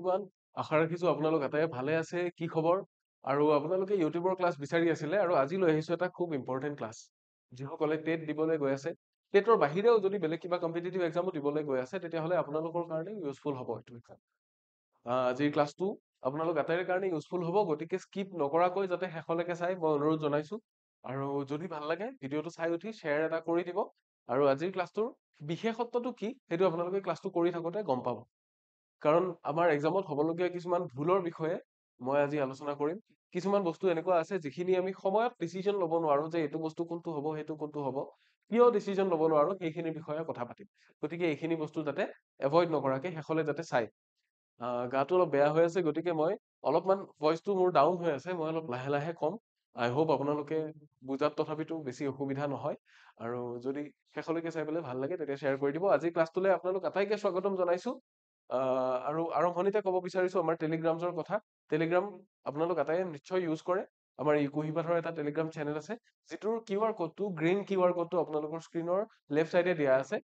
Everyone আশা ৰাখিছো আপোনালোক আটায়ে ভালে আছে কি খবৰ আৰু আপোনালোকে ইউটিউবৰ ক্লাছ বিচাৰি আছিলে আৰু আজি লৈ আহিছো এটা খুব ইম্পৰ্টেণ্ট ক্লাছ যিসকলে টেট দিবলৈ গৈ আছে টেটৰ বাহিৰেও যদি বেলেগ কিবা কম্পিটিটিভ এক্সামো দিবলৈ গৈ আছে তেতিয়াহ'লে আপোনালোকৰ কাৰণে ইউজফুল হ'ব এইটো এক্সাম আজিৰ ক্লাছটো আপোনালোক আটাইৰে কাৰণে ইউজফুল হ'ব গতিকে স্কিপ নকৰাকৈ যাতে শেষলৈকে চাই মই অনুৰোধ জনাইছো আৰু যদি ভাল লাগে ভিডিঅ'টো চাই উঠি শ্বেয়াৰ এটা কৰি দিব আৰু আজিৰ ক্লাছটোৰ বিশেষত্বটো কি সেইটো আপোনালোকে ক্লাছটো কৰি থাকোঁতে গম পাব কাৰণ আমাৰ এক্সামত হ'বলগীয়া কিছুমান ভুলৰ বিষয়ে মই আজি আলোচনা কৰিম কিছুমান বস্তু এনেকুৱা আছে যিখিনি আমি সময়ত ডিচিজন ল'ব নোৱাৰো যে এইটো বস্তু কোনটো হ'ব সেইটো কোনটো হ'ব কিয় ডিচিজন ল'ব নোৱাৰো সেইখিনিৰ বিষয়ে কথা পাতিম গতিকে এইখিনি বস্তু যাতে এভয়েড নকৰাকে শেষলৈ যাতে চাই গাটো অলপ বেয়া হৈ আছে গতিকে মই অলপমান ভইচটো মোৰ ডাউন হৈ আছে মই অলপ লাহে লাহে কম আই হোপ আপোনালোকে বুজাত তথাপিতো বেছি অসুবিধা নহয় আৰু যদি শেষলৈকে চাই পেলাই ভাল লাগে তেতিয়া শ্বেয়াৰ কৰি দিব আজি ক্লাছটোলৈ আপোনালোক আটাইকে স্বাগতম জনাইছো আৰু আৰম্ভণিতে ক'ব বিচাৰিছো আমাৰ টেলিগ্ৰামছৰ কথা টেলিগ্ৰাম আপোনালোক আটাইয়ে নিশ্চয় ইউজ কৰে আমাৰ ইকুহিপাঠৰ এটা টেলিগ্ৰাম চেনেল আছে যিটোৰ কিউআৰ কোডটো গ্ৰীণ কিউআৰ কোডটো আপোনালোকৰ স্ক্ৰীনৰ লেফ্ট চাইডে দিয়া আছে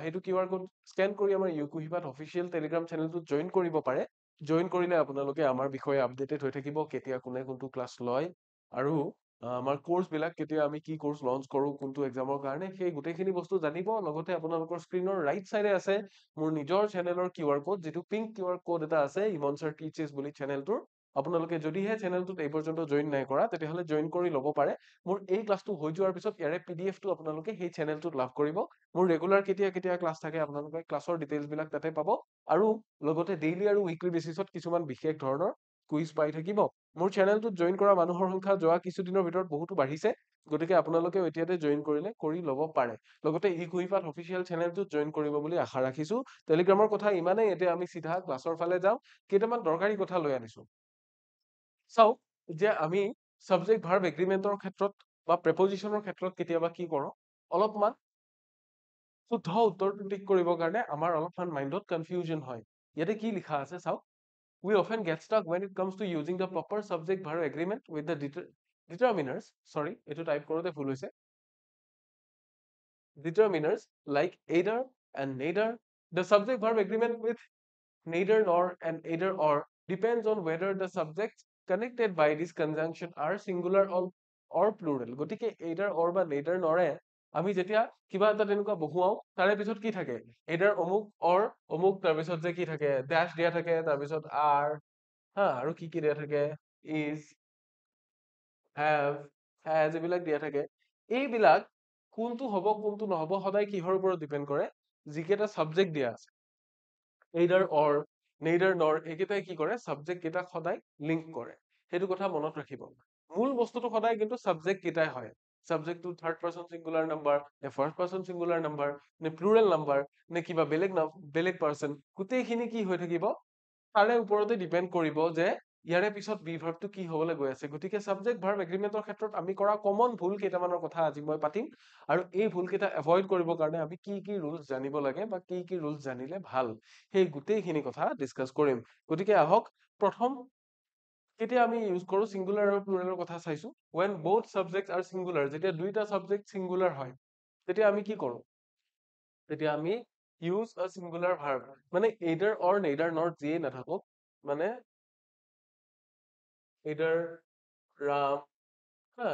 সেইটো কিউআৰ কোড স্কেন কৰি আমাৰ ইকুহিপাঠ অফিচিয়েল টেলিগ্ৰাম চেনেলটোত জইন কৰিব পাৰে জইন কৰিলে আপোনালোকে আমাৰ বিষয়ে আপডেটেড হৈ থাকিব কেতিয়া কোনে কোনটো ক্লাছ লয় আৰু আমাৰ কোৰ্চবিলাক কেতিয়া আমি কি কোৰ্চ লঞ্চ কৰো কোনটো এক্সামৰ কাৰণে সেই গোটেইখিনি বস্তু জানিব লগতে আপোনালোকৰ স্ক্ৰীনৰ ৰাইট চাইডে আছে মোৰ নিজৰ চেনেলৰ কিউআৰ কোড যিটো পিংক কিউআৰ কোড এটা আছে ইমন ছাৰ টিচেছ বুলি চেনেলটোৰ আপোনালোকে যদিহে চেনেলটোত এই পৰ্যন্ত জইন নাই কৰা তেতিয়াহ'লে জইন কৰি ল'ব পাৰে মোৰ এই ক্লাছটো হৈ যোৱাৰ পিছত ইয়াৰে পিডিএফটো আপোনালোকে সেই চেনেলটোত লাভ কৰিব মোৰ ৰেগুলাৰ কেতিয়া কেতিয়া ক্লাছ থাকে আপোনালোকে ক্লাছৰ ডিটেইলছবিলাক তাতে পাব আৰু লগতে ডেইলি আৰু উইকলি বেচিছত কিছুমান বিশেষ ধৰণৰ কুইজ পাই থাকিব মোৰ চেনেলটোত জইন কৰা মানুহৰ সংখ্যা যোৱা কিছুদিনৰ ভিতৰত বহুতো বাঢ়িছে গতিকে আপোনালোকে এতিয়াতে জইন কৰিলে কৰি ল'ব পাৰে লগতে ইকুহিপাঠ অফিচিয়েল চেনেলটোত জইন কৰিব বুলি আশা ৰাখিছো টেলিগ্ৰামৰ কথা ইমানেই এতিয়া আমি চিধা ক্লাছৰ ফালে যাওঁ কেইটামান দৰকাৰী কথা লৈ আনিছো চাওক যে আমি সাবজেক্ট ভাৰ্ব এগ্ৰিমেন্টৰ ক্ষেত্ৰত বা প্ৰেপজিশনৰ ক্ষেত্ৰত কেতিয়াবা কি কৰোঁ অলপমান শুদ্ধ উত্তৰটো টিক কৰিবৰ কাৰণে আমাৰ অলপমান মাইণ্ডত কনফিউজন হয় ইয়াতে কি লিখা আছে চাওক we often get stuck when it comes to using the proper subject verb agreement with the determiners sorry etu type কৰোতে ভুল হৈছে determiners like either and neither the subject verb agreement with neither nor and either or depends on whether the subjects connected by this conjunction are singular or plural গতিকে either or বা neither nor আমি যেতিয়া কিবা এটা তেনেকুৱা বহুৱাও তাৰে পিছত কি থাকে either অমুক or অমুক তাৰ পিছত যে কি থাকে dash দিয়া থাকে তাৰ পিছত are হা আৰু কি কি দিয়া থাকে is have has এইবিলাক দিয়া থাকে এইবিলাক কোনটো হ'ব কোনটো নহ'ব সদায় কিহৰ ওপৰত ডিপেন্ড কৰে যিকেইটা সাবজেক্ট দিয়া আছে either or neither nor এইকেইটাই কি কৰে সাবজেক্ট কেইটাক সদায় লিংক কৰে সেইটো কথা মনত ৰাখিব মূল বস্তুটো সদায় কিন্তু সাবজেক্ট কেইটাই হয় সাবজেক্টটো থাৰ্ড পাৰসন সিঙ্গুলাৰ নাম্বাৰ নে ফাৰ্ষ্ট পাৰসন সিঙ্গুলাৰ নাম্বাৰ নে প্লুৰেল নাম্বাৰ নে কিবা বেলেগ পাৰসন গোটেইখিনি কি হৈ থাকিব তাৰে ওপৰতে ডিপেন্ড কৰিব যে ইয়াৰে পিছত বি ভাৰ্বটো কি হ'বলৈ গৈ আছে গতিকে সাবজেক্ট ভাৰ্ব এগ্ৰিমেন্টৰ ক্ষেত্ৰত আমি কৰা কমন ভুল কেইটামানৰ কথা আজি মই পাতিম আৰু এই ভুল কেইটা এভয়েড কৰিবৰ কাৰণে আমি কি কি ৰুলছ জানিব লাগে বা কি কি ৰুলছ জানিলে ভাল সেই গোটেইখিনি কথা ডিসকাস কৰিম গতিকে আহক প্ৰথম কেতিয়া আমি ইউজ কৰো সিঙ্গুলাৰ আৰু প্লুৰেলৰ কথা চাইছো when both subjects are singular যেতিয়া দুইটা সাবজেক্ট সিঙ্গুলাৰ হয় তেতিয়া আমি কি কৰো তেতিয়া আমি use a singular verb মানে either or neither nor যিয়ে নাথাকক মানে either ram হা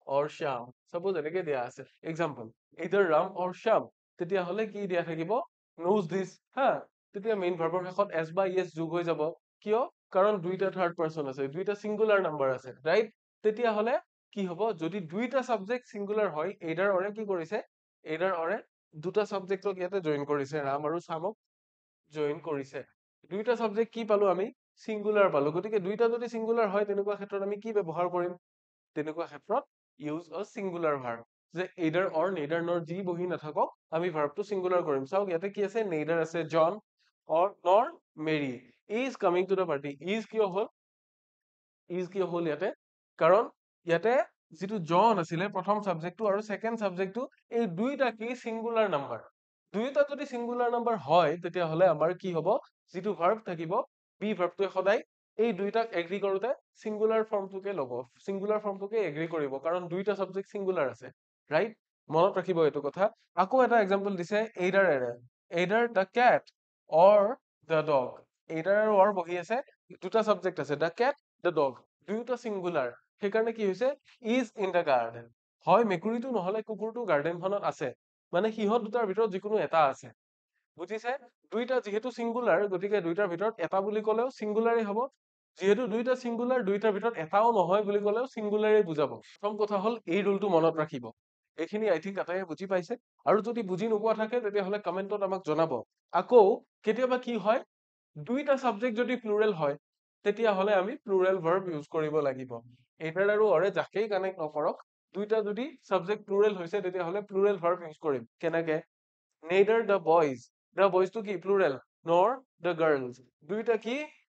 or sham suppose এনেকে দিয়া আছে example either ram or sham তেতিয়া হলে কি দিয়া থাকিব knows this হা তেতিয়া মেইন ভাৰ্বৰ শেষত s বা es যোগ হৈ যাব কিয় কাৰণ দুইটা থাৰ্ড পাৰসন আছে দুইটা সিঙ্গুলাৰ নাম্বাৰ আছে ৰাইট তেতিয়া হলে কি হ'ব যদি দুইটা সাবজেক্ট সিঙ্গুলাৰ হয় either or কি কৰিছে either or দুটা সাবজেক্টক ইয়াতে জয়েন কৰিছে ৰাম আৰু শামক জয়েন কৰিছে দুইটা সাবজেক্ট কি পালো আমি সিঙ্গুলাৰ পালো গতিকে দুইটা যদি সিঙ্গুলাৰ হয় তেনেকুৱা ক্ষেত্ৰত আমি কি ব্যৱহাৰ কৰিম তেনেকুৱা ক্ষেত্ৰত use a singular verb যে either or neither nor যি বহি নাথাকক আমি ভাৰ্বটো সিঙ্গুলাৰ কৰিম চাওক ইয়াতে কি আছে neither আছে John or nor Mary is coming to the party is কিয় হ'ল ইয়াতে কাৰণ ইয়াতে যিটো জন আছিলে প্ৰথম সাবজেক্টটো আৰু সেকেন্ড সাবজেক্টটো এই দুইটা কি সিঙ্গুলাৰ নাম্বাৰ দুইটা যদি সিঙ্গুলাৰ নাম্বাৰ হয় তেতিয়া হলে আমাৰ কি হ'ব যিটো ভাৰ্ব থাকিব বি ভাৰ্বটোৱে সদায় এই দুইটাক এগ্ৰি কৰোতে সিঙ্গুলাৰ ফৰ্মটোকে ল'ব সিঙ্গুলাৰ ফৰ্মটোকে এগ্ৰি কৰিব কাৰণ দুইটা সাবজেক্ট সিঙ্গুলাৰ আছে ৰাইট মনত ৰাখিব এইটো কথা আকৌ এটা এক্সাম্পল দিছে either either the cat or the dog. either আৰু or বহি আছে, দুটা সাবজেক্ট আছে, the cat, the dog, দুয়োটা singular, সেইকাৰণে কি হৈছে is in the garden, হয় মেকুৰীটো নহলে কুকুৰটো গাৰ্ডেনখনত আছে, মানে সিহঁত দুটাৰ ভিতৰত যিকোনো এটা আছে, বুজিছে? দুইটা যিহেতু সিঙ্গুলাৰ, গতিকে দুইটাৰ ভিতৰত এটা বুলি ক'লেও সিঙ্গুলাৰে হ'ব, যিহেতু দুইটা সিঙ্গুলাৰ, দুইটাৰ ভিতৰত এটাও নহয় বুলি ক'লেও সিঙ্গুলাৰে বুজাব। প্ৰথম কথা হ'ল এই ৰুলটো মনত ৰাখিব। এইখিনি আই থিংক আটাইয়ে বুজি পাইছে, আৰু যদি বুজি নোপোৱা থাকে তেতিয়াহ'লে কমেন্টত আমাক জনাব। আকৌ কেতিয়াবা কি হয়, দুইটা সাবজেক্ট যদি প্লুৰেল হয় তেতিয়াহ'লে আমি প্লুৰেল ভাৰ্ব ইউজ কৰিব লাগিব। এইটাৰ আৰু অৰে যাকেই কানেক্ট নকৰক, দুইটা যদি সাবজেক্ট প্লুৰেল হৈছে তেতিয়াহ'লে প্লুৰেল ভাৰ্ব ইউজ কৰিম। কেনেকে? neither the boys টো কি প্লুৰেল, nor the girls, দুইটা কি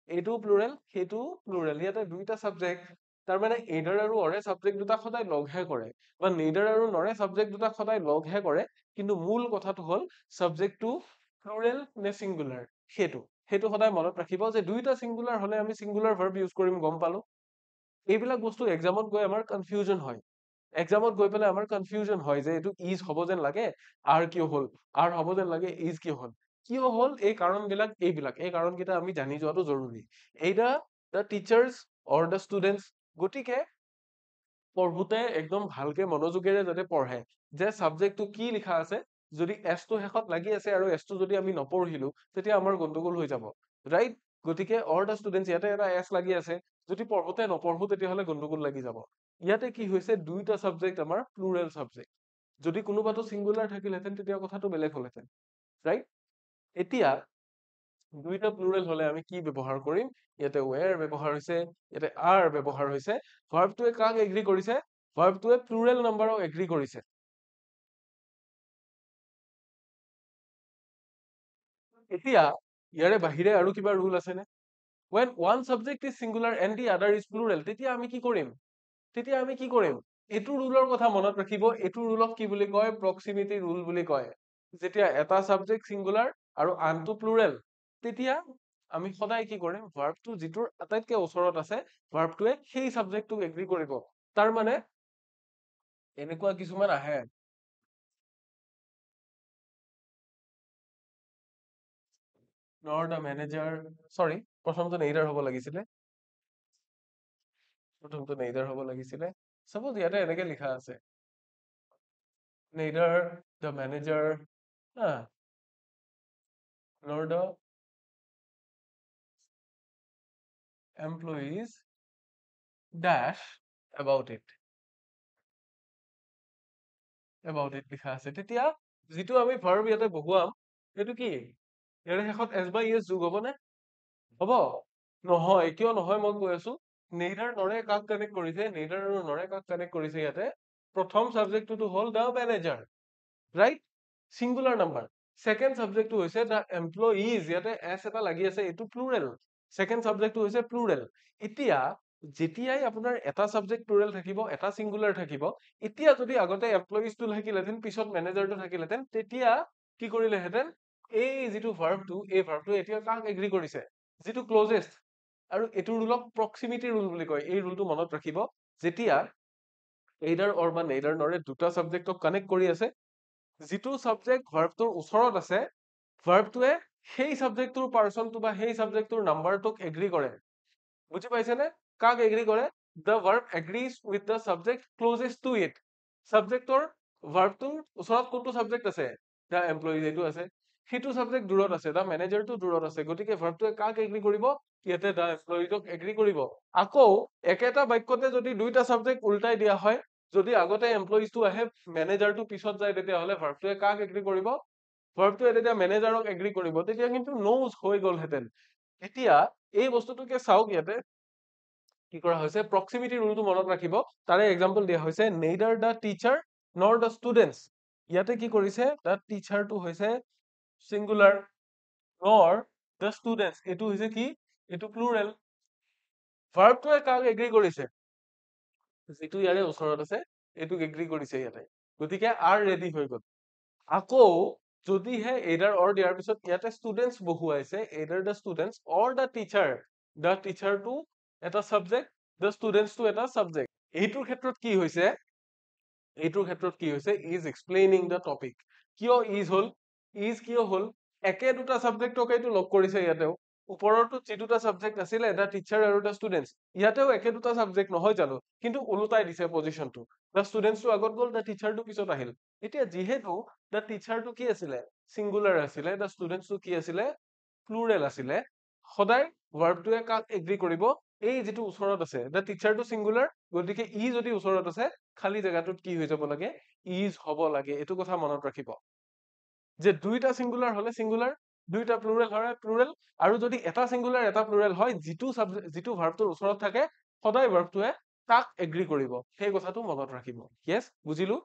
এইটো প্লুৰেল সেইটো প্লুৰেল, ইয়াতে দুইটা সাবজেক্ট, তাৰ মানে either আৰু অৰে সাবজেক্ট দুটা সদায় লগহে কৰে, বা neither আৰু নৰে সাবজেক্ট দুটা সদায় লগহে কৰে, কিন্তু মূল কথাটো হ'ল সাবজেক্টটো প্লুৰেল নে সিঙ্গুলাৰ, সেইটো সদায় মনত ৰাখিব যে দুইটা সিঙ্গুলাৰ হলে আমি সিঙ্গুলাৰ ভাৰ্ব ইউজ কৰিম। গম পালো? এইবিলাক বস্তু এক্সামত গৈ আমাৰ কনফিউজন হয়, এক্সামত গৈ পেলাই আমাৰ কনফিউজন হয় যে এইটো ইজ হ'ব যেন লাগে, আৰ কিয় হ'ল, আৰ হ'ব যেন লাগে, ইজ কিয় হ'ল, এই কাৰণবিলাক, এই কাৰণকেইটা আমি জানি যোৱাটো জৰুৰী। এইটা the teachers or the students, গতিকে পঢ়োতে একদম ভালকে মনোযোগেৰে যাতে পঢ়ে, যে সাবজেক্টটো কি লিখা আছে, যদি এছ টো শেষত লাগি আছে আৰু এছ টো যদি আমি নপঢ়িলো তেতিয়া আমাৰ গণ্ডগোল হৈ যাব, ৰাইট? গতিকে অৰ দ্য ষ্টুডেণ্টছ, ইয়াতে এটা এছ লাগি আছে, যদি পঢ়োতে নপঢ়ো তেতিয়াহ'লে গণ্ডগোল লাগি যাব। ইয়াতে কি হৈছে, দুইটা সাবজেক্ট আমাৰ প্লুৰেল সাবজেক্ট, যদি কোনোবাটো সিঙ্গুলাৰ থাকিলহেঁতেন তেতিয়া কথাটো বেলেগ হ'লহেঁতেন, ৰাইট? এতিয়া দুইটা প্লুৰেল হলে আমি কি ব্যৱহাৰ কৰিম? ইয়াতে where ব্যৱহাৰ হৈছে, ইয়াতে are ব্যৱহাৰ হৈছে, ভাৰ্বটোৱে কাক এগ্ৰি কৰিছে? ভাৰ্বটোৱে প্লুৰেল নাম্বাৰক এগ্ৰি কৰিছে। এতিয়া ইয়াৰে বাহিৰে আৰু কিবা ৰুল আছেনে? when one subject is singular and the other is plural, তেতিয়া আমি কি কৰিম? এইটো ৰুলৰ কথা মনত ৰাখিব, এইটো ৰুলক কি বুলি কয়? প্ৰক্সিমিটি ৰুল বুলি কয়। যেতিয়া এটা সাবজেক্ট সিঙ্গুলাৰ আৰু আনটো প্লুৰেল, তেতিয়া আমি সদায় কি কৰিম? ভাৰ্বটো যিটোৰ আটাইতকৈ ওচৰত আছে, ভাৰ্বটোৱে সেই সাবজেক্টটোক এগ্ৰি কৰিব। তাৰ মানে এনেকুৱা কিছুমান আহে, nor the manager, sorry, প্ৰথমটো neither হ'ব লাগিছিলে, suppose ইয়াতে এনেকে লিখা আছে, neither the manager, nor the employees dash about it লিখা আছে, তেতিয়া যিটো আমি ভাৰ্ব ইয়াতে বহুৱাম সেইটো কি? ইয়াৰে শেষত s by es যোগ হ'বনে? হ'ব নহয়, কিয় নহয় মই কৈ আছো, neither নৰে কাক কানেক্ট কৰিছে? neither আৰু নৰে কাক কানেক্ট কৰিছে? ইয়াতে প্ৰথম সাবজেক্টটো হ'ল the manager, right? Singular number. Second সাবজেক্টটো হৈছে the employees, ইয়াতে s এটা লাগি আছে, এইটো প্লুৰেল, সেকেন্ড সাবজেক্টটো হৈছে প্লুৰেল। এতিয়া যেতিয়াই আপোনাৰ এটা সাবজেক্ট প্লুৰেল থাকিব, এটা সিঙ্গুলাৰ থাকিব, এতিয়া যদি আগতে এমপ্লয়িজটো থাকিলহেঁতেন, পিছত মেনেজাৰটো থাকিলহেঁতেন, তেতিয়া কি কৰিলেহেঁতেন? এই যিটো ভাৰ্বটো, এই ভাৰ্বটো এতিয়া কাক এগ্ৰি কৰিছে? যিটো ক্লজেষ্ট, আৰু এইটো ৰুলক প্ৰক্সিমিটি ৰুল বুলি কয়। এই ৰুলটো মনত ৰাখিব, যেতিয়া either or বা neither নৰে দুটা সাবজেক্টক কানেক্ট কৰি আছে, যিটো সাবজেক্ট ভাৰ্বটোৰ ওচৰত আছে, ভাৰ্বটোৱে সেই সাবজেক্টটোৰ পাৰ্চনটো বা সেই সাবজেক্টটোৰ নাম্বাৰটোক এগ্ৰি কৰে। বুজি পাইছেনে? কাক এগ্ৰি কৰে? The verb agrees with the subject closest to it, সাবজেক্টৰ ভাৰ্বটোৰ ওচৰত কোনটো সাবজেক্ট আছে? the employees, এইটো আছে, সেইটো সাবজেক্ট দূৰত আছে, the managerটো দূৰত আছে, গতিকে ভাৰ্বটোৱে কাক এগ্ৰি কৰিব? ইয়াতে the employeesক এগ্ৰি কৰিব। আকৌ একেটা বাক্যতে যদি দুইটা সাবজেক্ট উল্টাই দিয়া হয়, যদি আগতে এমপ্লয়িজটো আহে, মেনেজাৰটো পিছত যায়, তেতিয়াহ'লে ভাৰ্বটোৱে কাক এগ্ৰি কৰিব? ভাৰ্বটোৱে তেতিয়া মেনেজাৰক এগ্ৰি কৰিব, তেতিয়া কিন্তু নোজ হৈ গ'লহেঁতেন। এতিয়া এই বস্তুটোকে চাওক, ইয়াতে কি কৰা হৈছে, প্ৰক্সিমিটি ৰুলটো মনত ৰাখিব, তাৰে এক্সাম্পল দিয়া হৈছে, neither the teacher nor the students, ইয়াতে কি কৰিছে? the টিচাৰটো হৈছে সিঙ্গুলাৰ, nor the students, এইটো হৈছে কি? এইটো প্লুৰেল। ভাৰ্বটোৱে কাক এগ্ৰি কৰিছে? যিটো ইয়াৰে ওচৰত আছে এইটোক এগ্ৰি কৰিছে ইয়াতে, গতিকে are ৰেডি হৈ গ'ল। আকৌ যদিহে either or দিয়াৰ পিছত ইয়াতে students বহুৱাইছে, either the students or the teacher, the teacher টো এটা সাবজেক্ট, the students টো এটা সাবজেক্ট, এইটোৰ ক্ষেত্ৰত কি হৈছে? is explaining the topic। কিয় is হ'ল? is কিয় হ'ল? একে দুটা সাবজেক্টকে এইটো লগ কৰিছে ইয়াতেও ওপৰতো যি দুটা সাবজেক্ট আছিল এটা টিচাৰ আৰু এটা ষ্টুডেন্টস ইয়াতেও একে দুটা সাবজেক্ট নহয় জানো কিন্তু উলটাই দিছে পজিশনটো দা ষ্টুডেন্টসটো আগত গ'ল দা টিচাৰটো পিছত আহিল এতিয়া যিহেতু দা টিচাৰটো কি আছিলে সিঙ্গুলাৰ আছিলে দা ষ্টুডেন্টসটো কি আছিলে প্লুৰেল আছিলে সদায় ভাৰ্বটোৱে কাক এগ্ৰি কৰিব এই যেটো ওচৰত আছে দা টিচাৰটো সিঙ্গুলাৰ গতিকে ই যদি ওচৰত আছে খালি জায়গাটোত কি হৈ যাব লাগে ইজ হ'ব লাগে এইটো কথা মনত ৰাখিব যে দুইটা সিঙ্গুলাৰ হলে সিঙ্গুলাৰ দুইটা প্লুৰেল হলে প্লুৰেল আৰু যদি এটা সিঙ্গুলাৰ এটা প্লুৰেল হয় যিটো ভাৰ্বটোৰ ওচৰত থাকে সদায় ভাৰ্বটোৱে তাক এগ্ৰি কৰিব সেই কথাটো মনত ৰাখিব yes বুজিলো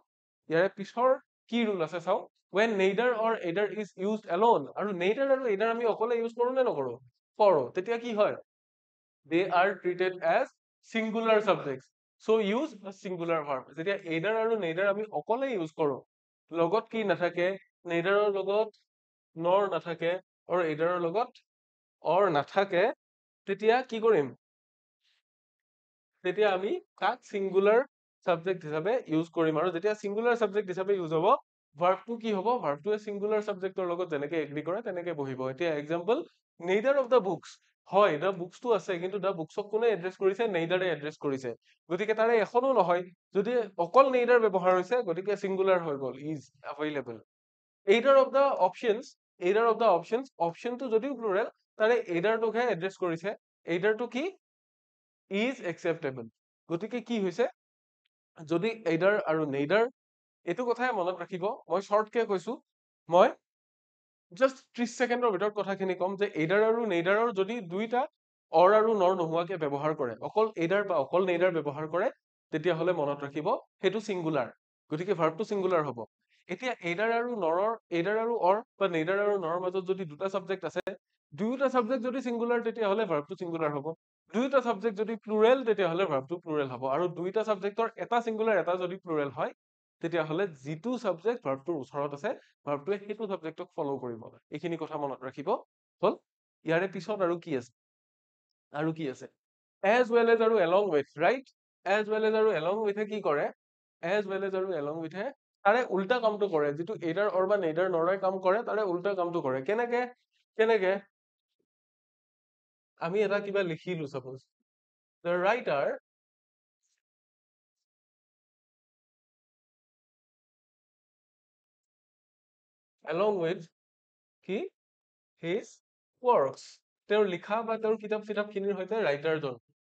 ইয়াৰে পিছৰ কি ৰুল আছে চাও when neither or either is used alone আৰু neither আৰু either আমি অকলে ইউজ কৰো নে নকৰো কৰো তেতিয়া কি হয় they are treated as singular subjects so use a singular verb যেতিয়া either আৰু neither আমি অকলে ইউজ কৰো লগত কি নাথাকে neither ৰ লগত nor নাথাকে or either ৰ লগত or নাথাকে তেতিয়া কি কৰিম তেতিয়া আমি কাক সিঙ্গুলাৰ সাবজেক্ট হিচাপে ইউজ কৰিম আৰু যেতিয়া সিঙ্গুলাৰ সাবজেক্ট হিচাপে ইউজ হ'ব ভাৰ্বটো কি হ'ব ভাৰ্বটোৱে সিঙ্গুলাৰ সাবজেক্টৰ লগত যেনেকে এগ্ৰি কৰে তেনেকে বহিব এতিয়া example neither of the books হয় দা বুকসটো আছে কিন্তু দা বুকসক কোনে এড্ৰেছ কৰিছে নেইডাৰে এড্ৰেছ কৰিছে গতিকে তাৰে এখনো নহয় যদি অকল নেইডাৰ ব্যৱহাৰ হৈছে গতিকে সিঙ্গুলাৰ হৈ গ'ল is available either of the options অপশনটো যদিও প্লুৰেল তাৰে eitherটোকহে এড্ৰেছ কৰিছে eitherটো কি is acceptable গতিকে কি হৈছে যদি either আৰু neither এইটো কথাই মনত ৰাখিব মই শৰ্টকে কৈছো মই জাস্ট 30 সেকেন্ডৰ ভিতৰত কথাখিনি কম যে either আৰু neither ৰ যদি দুইটা or আৰু nor নোহোৱাকে ব্যৱহাৰ কৰে অকল either বা অকল neither ব্যৱহাৰ কৰে তেতিয়া হলে মনত ৰাখিব হেতু সিঙ্গুলাৰ গতিকে ভাৰ্বটো সিঙ্গুলাৰ হ'ব এতিয়া either আৰু nor ৰ either আৰু or বা neither আৰু nor মাজত যদি দুটা সাবজেক্ট আছে দুইটা সাবজেক্ট যদি সিঙ্গুলাৰ তেতিয়া হলে ভাৰ্বটো সিঙ্গুলাৰ হ'ব দুইটা সাবজেক্ট যদি প্লুৰেল তেতিয়া হলে ভাৰ্বটো প্লুৰেল হ'ব আৰু দুইটা সাবজেক্টৰ এটা সিঙ্গুলাৰ এটা যদি প্লুৰেল হয় তেতিয়া হলে যিটো সাবজেক্ট ভাৰ্বটোৰ ওচৰত আছে ভাৰ্বটোৱে সেইটো সাবজেক্টক ফলো কৰিব এইখিনি কথা মনত ৰাখিব হল ইয়াৰে পিছত আৰু কি আছে as well as আৰু along with right as well as আৰু along with কি কৰে as well as আৰু along with তাৰে উল্টা কামটো কৰে যিটো either or বা neither nor কাম কৰে তাৰে উল্টা কামটো কৰে কেনেকে আমি এটা কিবা লিখিলো suppose the writer along with কি his works তেওঁৰ লিখা বা তেওঁৰ কিতাপ খিনিৰ সৈতে ৰাইটাৰজন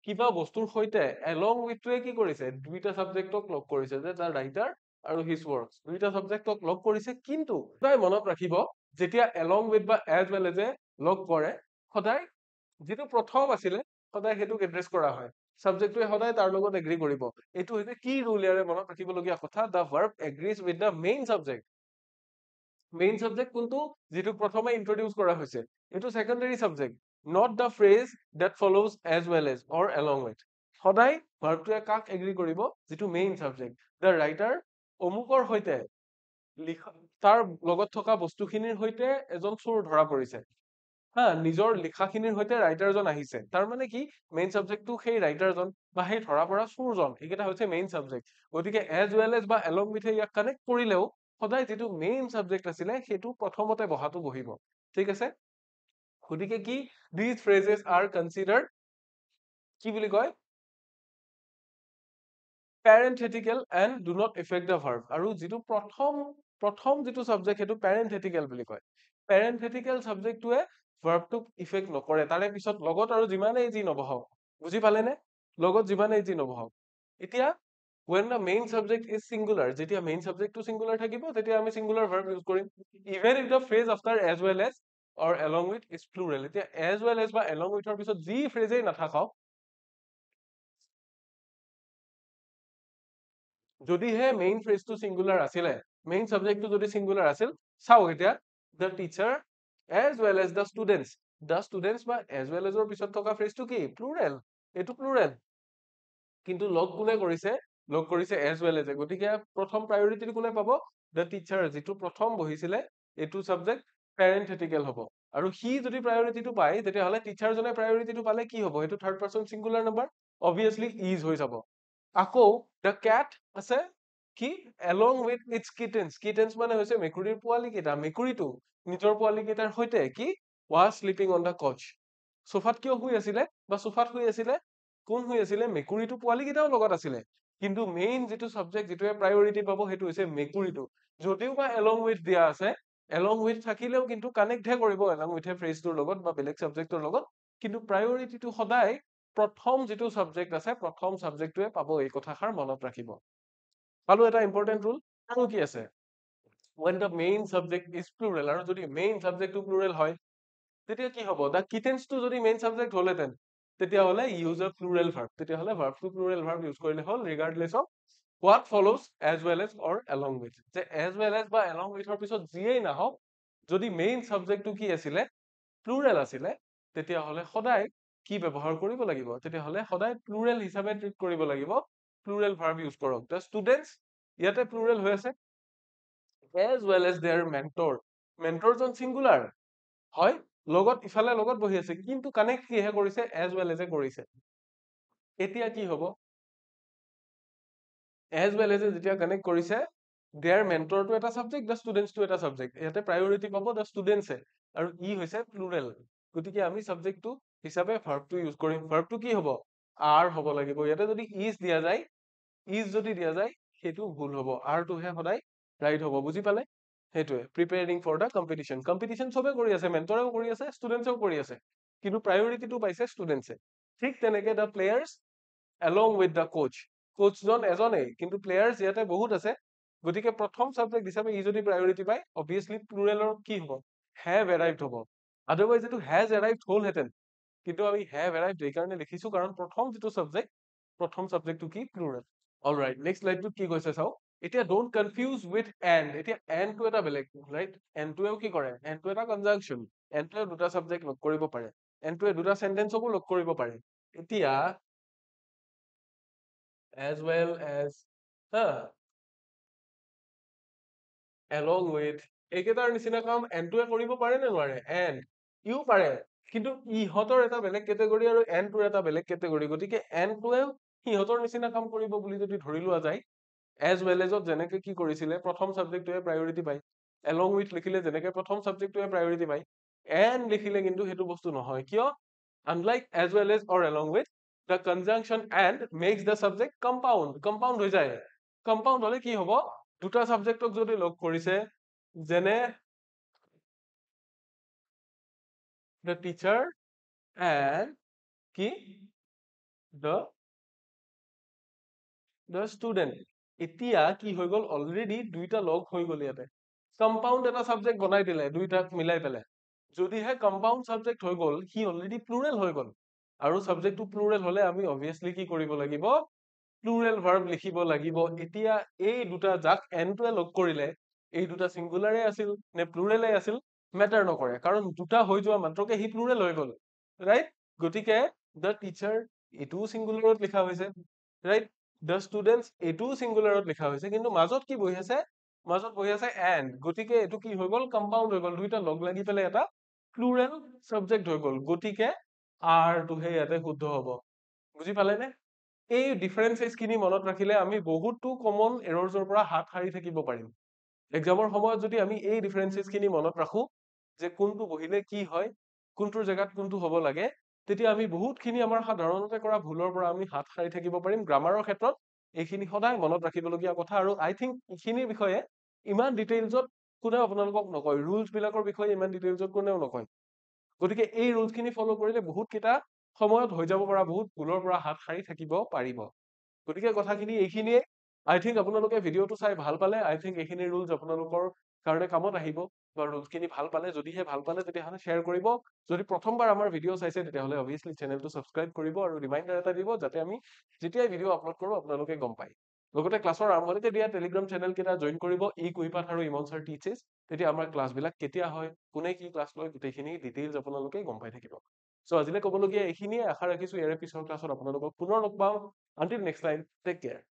কিবা বস্তুৰ সৈতে along with টোৱে কি কৰিছে দুইটা সাবজেক্টক লগ কৰিছে যে তাৰ ৰাইটাৰ আৰু his works দুইটা সাবজেক্টক লগ কৰিছে কিন্তু সদায় মনত ৰাখিব যেতিয়া along with বা as well as লগ কৰে সদায় যেটো প্ৰথম আছিলে সদায় হেতুক এড্ৰেছ কৰা হয় সাবজেক্টটোৱে সদায় তাৰ লগত এগ্ৰি কৰিব এইটো হৈছে কি ৰুল ইয়াৰে মনত ৰাখিবলগীয়া কথা the verb agrees with the main subject কোনটো যেটো প্ৰথমে ইন্ট্ৰোডিউস কৰা হৈছে এটো secondary subject not the phrase that follows as well as or along with সদায় ভাৰ্বটোৱে কাক এগ্ৰি কৰিব যেটো মেইন সাবজেক্ট the writer অমুকৰ সৈতে তাৰ লগত থকা বস্তুখিনিৰ সৈতে এজন চোৰ ধৰা পৰিছে হা নিজৰ লিখাখিনিৰ সৈতে ৰাইটাৰজন আহিছে তাৰ মানে কি মেইন সাবজেক্টটো সেই ৰাইটাৰজন বা সেই ধৰা পৰা চোৰজন এইকেইটা হৈছে মেইন সাবজেক্ট গতিকে as well as বা along with ইয়াক কানেক্ট কৰিলেও সদায় যেটো মেইন সাবজেক্ট আছিলে সেইটো প্ৰথমতে বহাটো বহিব ঠিক আছে গতিকে কি these phrases are considered কি বুলি কয় parenthetical and do not affect the verb আৰু যেটো প্ৰথম যেটো সাবজেক্ট হেতু parenthetical বুলি কয় parenthetical সাবজেক্টটোৱে ভাৰ্বটোক ইফেক্ট নকৰে তাৰে পিছত লগত আৰু যিমানেই যি নবহাওক বুজি পালেনে লগত যিমানেই যি নবহাওক এতিয়া when the main subject is singular যেতিয়া main subject টো singular থাকিব তেতিয়া আমি singular verb use কৰিম even if the phrase after as well as or along with is plural এতিয়া as well as বা along with ৰ পিছত যি phrase এই নাথাকক যদিহে মেইন ফ্ৰেজটো সিঙ্গুলাৰ আছিলে মেইন সাবজেক্টটো যদি সিঙ্গুলাৰ আছিল চাও এতিয়া the teacher as well as the students বা as well as ৰ পিছত থকা ফ্ৰেজটো কি প্লুৰেল এটো প্লুৰেল কিন্তু লগ কোনে কৰিছে as well as গতিকে প্ৰথম প্ৰায়োৰিটিটো কোনে পাব the teacher যেটো প্ৰথম বহিছিলে এটো সাবজেক্ট parenthetical হ'ব আৰু সি যদি প্ৰায়োৰিটিটো পায় তেতিয়া হলে টিচাৰ জনে প্ৰায়োৰিটিটো পালে কি হ'ব এটো third person singular number obviously is হৈ যাব আকৌ the cat আছে কি along with its kittens kittens মানে হৈছে মেকুৰীৰ পোৱালি কেইটা মেকুৰীটো নিজৰ পোৱালি কেইটাৰ সৈতে কি was sleeping on the couch সোফাত কিয় শুই আছিলে বা সোফাত শুই আছিলে কোন শুই আছিলে মেকুৰীটো পোৱালি কেইটাও লগত আছিলে কিন্তু মেইন যিটো সাবজেক্ট যিটোৱে প্ৰায়োৰিটি পাব সেইটো হৈছে মেকুৰীটো যদিও বা along with দিয়া আছে along with থাকিলেও কিন্তু কানেক্ট হে কৰিব along with ফ্ৰেজটোৰ লগত বা বেলেগ সাবজেক্টৰ লগত কিন্তু প্ৰায়োৰিটিটো সদায় প্ৰথম যিটো সাবজেক্ট আছে প্ৰথম সাবজেক্টটোৱে পাব এই কথাষাৰ মনত ৰাখিব পালো এটা ইম্পৰ্টেন্ট ৰুল আৰু কি আছে when the main subject is plural আৰু যদি main subject টো plural হয় তেতিয়া কি হ'ব the kittens টো যদি main subject হ'লহেঁতেন তেতিয়া হ'লে use a plural verb তেতিয়া হ'লে verb টো plural verb use কৰিলে হ'ল regardless of what follows as well as or along with যে as well as বা along with ৰ পিছত যিয়েই নাহক যদি main subject টো কি আছিলে plural আছিলে তেতিয়া হ'লে সদায় কি ব্যৱহাৰ কৰিব লাগিব তেতিয়া হ'লে সদায় plural হিচাপে ট্ৰিট কৰিব লাগিব plural verb use কৰক the students ইয়াতে plural হৈ আছে as well as their mentor mentor John singular হয় লগত ইফালে লগত বহি আছে কিন্তু কানেক্ট কিহে কৰিছে as well as কৰিছে এতিয়া কি হ'ব as well as যেতিয়া কানেক্ট কৰিছে their mentor টো এটা সাবজেক্ট the students টো এটা সাবজেক্ট ইয়াতে প্ৰায়োৰিটি পাব the students আৰু ই হৈছে plural গতিকে আমি সাবজেক্টটো হিচাপে verb টো ইউজ কৰিম verb টো কি হ'ব are হ'ব লাগিব ইয়াতে যদি is দিয়া যায় is যদি দিয়া যায় সেইটো ভুল হ'ব are টোহে সদায় ৰাইট হ'ব বুজি পালে সেইটোৱে preparing for the competition সবে কৰি আছে মেন্টৰেও কৰি আছে ষ্টুডেন্টছেও কৰি আছে কিন্তু প্ৰায়োৰিটিটো পাইছে ষ্টুডেন্টছে ঠিক তেনেকে the players along with the coach জন এজনেই কিন্তু প্লেয়াৰ্স ইয়াতে বহুত আছে গতিকে প্ৰথম সাবজেক্ট হিচাপে ই যদি প্ৰায়োৰিটি পায় অবভিয়াসলি প্লুৰেলৰ কি হ'ব have arrived হ'ব আদাৰৱাইজ এটো has arrived হ'লহেঁতেন কিন্তু আমি have arrived এই কাৰণে লিখিছো কাৰণ প্ৰথম যিটো সাবজেক্ট প্ৰথম সাবজেক্টটো কি প্লুৰেল অলৰাইট নেক্সট স্লাইডটোত কি কৈছে চাও এতিয়া don't confuse with and এতিয়া and টো এটা বেলেগ ৰাইট and টোৱেও কি কৰে and টো এটা কনজাংকচন and টোৱে দুটা সাবজেক্ট লগ কৰিব পাৰে and টোৱে দুটা সেন্টেন্সকো লগ কৰিব পাৰে এতিয়া as well as along with এইকেইটাৰ নিচিনা কাম and টোৱে কৰিব পাৰে নে নোৱাৰে and ইও পাৰে কিন্তু ইহঁতৰ এটা বেলেগ কেটেগৰী আৰু and টোৰ এটা বেলেগ কেটেগৰী গতিকে and টোৱে সিহঁতৰ নিচিনা কাম কৰিব বুলি যদি ধৰি লোৱা যায় as well as যেনেকে কি কৰিছিলে প্ৰথম সাবজেক্টটোৱে প্ৰায়োৰিটি পায় along with লিখিলে যেনেকে প্ৰথম সাবজেক্টটোৱে প্ৰায়োৰিটি পায় and লিখিলে কিন্তু সেইটো বস্তু নহয় কিয় unlike as well as or along with the conjunction and makes the subject compound হৈ যায় compound হলে কি হ'ব দুটা সাবজেক্টক যদি লগ কৰিছে যেনে the teacher and কি the student এতিয়া কি হৈ গল অলৰেডি দুইটা লগ হৈ গল ইয়াতে কম্পাউণ্ড এটা সাবজেক্ট বনাই দিলে দুইটাক মিলাই পেলাই যদিহে কম্পাউণ্ড সাবজেক্ট হৈ গল সি অলৰেডি প্লুৰেল হৈ গল আৰু সাবজেক্টটো প্লুৰেল হলে আমি অবভিয়াসলি কি কৰিব লাগিব প্লুৰেল ভাৰ্ব লিখিব লাগিব এতিয়া এই দুটা যাক এনটোৱে লগ কৰিলে এই দুটা সিঙ্গুলাৰে আছিল নে প্লুৰেলে আছিল মেটাৰ নকৰে কাৰণ দুটা হৈ যোৱা মাত্ৰকে হি প্লুৰেল হৈ গল ৰাইট গতিকে the teacher এইটোও সিঙ্গুলাৰত লিখা হৈছে ৰাইট the students এইটোও সিঙ্গুলাৰত লিখা হৈছে কিন্তু মাজত কি বহি আছে মাজত বহি আছে and গতিকে এইটো কি হৈ গল কম্পাউণ্ড হৈ গল দুইটা লগ লাগি পেলাই এটা প্লুৰেল সাবজেক্ট হৈ গল গতিকে are টোহে ইয়াতে শুদ্ধ হ'ব বুজি পালে নে এই ডিফাৰেন্সেস খিনি মনত ৰাখিলে আমি বহুতো কমন এৰৰছৰ পৰা হাত সাৰি থাকিব পাৰিম এক্সামৰ সময়ত যদি আমি এই ডিফাৰেন্সেস খিনি মনত ৰাখো যে কোনটো বহিলে কি হয় কোনটোৰ জায়গাত কোনটো হ'ব লাগে তেতিয়া আমি বহুতখিনি আমাৰ সাধাৰণতে কৰা ভুলৰ পৰা আমি হাত সাৰি থাকিব পাৰিম গ্ৰামাৰৰ ক্ষেত্ৰত এইখিনি সদায় মনত ৰাখিবলগীয়া কথা আৰু আই থিংক এইখিনিৰ বিষয়ে ইমান ডিটেইলছত কোনেও আপোনালোকক নকয় ৰুলছ বিলাকৰ বিষয়ে ইমান ডিটেইলছত কোনেও নকয় গতিকে এই ৰুলছ খিনি ফলো কৰিলে বহুত কেইটা সময়ত হৈ যাব পৰা বহুত ভুলৰ পৰা হাত সাৰি থাকিব পাৰিব গতিকে কথাখিনি এইখিনিয়ে আই থিংক আপোনালোকে ভিডিঅটো চাই ভাল পালে আই থিংক এইখিনি ৰুলছ আপোনালোকৰ কাৰণে কামত আহিব বা ৰুলছ খিনি ভাল পালে যদিহে ভাল পালে তেতিয়াহ'লে শ্বেয়াৰ কৰিব যদি প্ৰথমবাৰ আমাৰ ভিডিঅ চাইছে তেতিয়াহ'লে অবভিয়াসলি চেনেলটো সাবস্ক্ৰাইব কৰিব আৰু ৰিমাইণ্ডাৰ এটা দিব যাতে আমি যেতিয়াই ভিডিঅ আপলোড কৰো আপোনালোকে গম পায় লগতে ক্লাছৰ আৰম্ভণিতে দিয়া টেলিগ্ৰাম চেনেল কেইটা জইন কৰিব ই কুইপাথ আৰু ইমন স্যাৰ টিচেছ তেতিয়া আমাৰ ক্লাছ বিলাক কেতিয়া হয় কোনে কি ক্লাছ লয় গোটেইখিনি ডিটেইলছ আপোনালোকে গম পাই থাকিব সো আজিলে ক'বলগীয়া এইখিনিয়ে আশা ৰাখিছো ইয়াৰ পিছৰ ক্লাছত আপোনালোকক পুনৰ লগ পাম until next time take care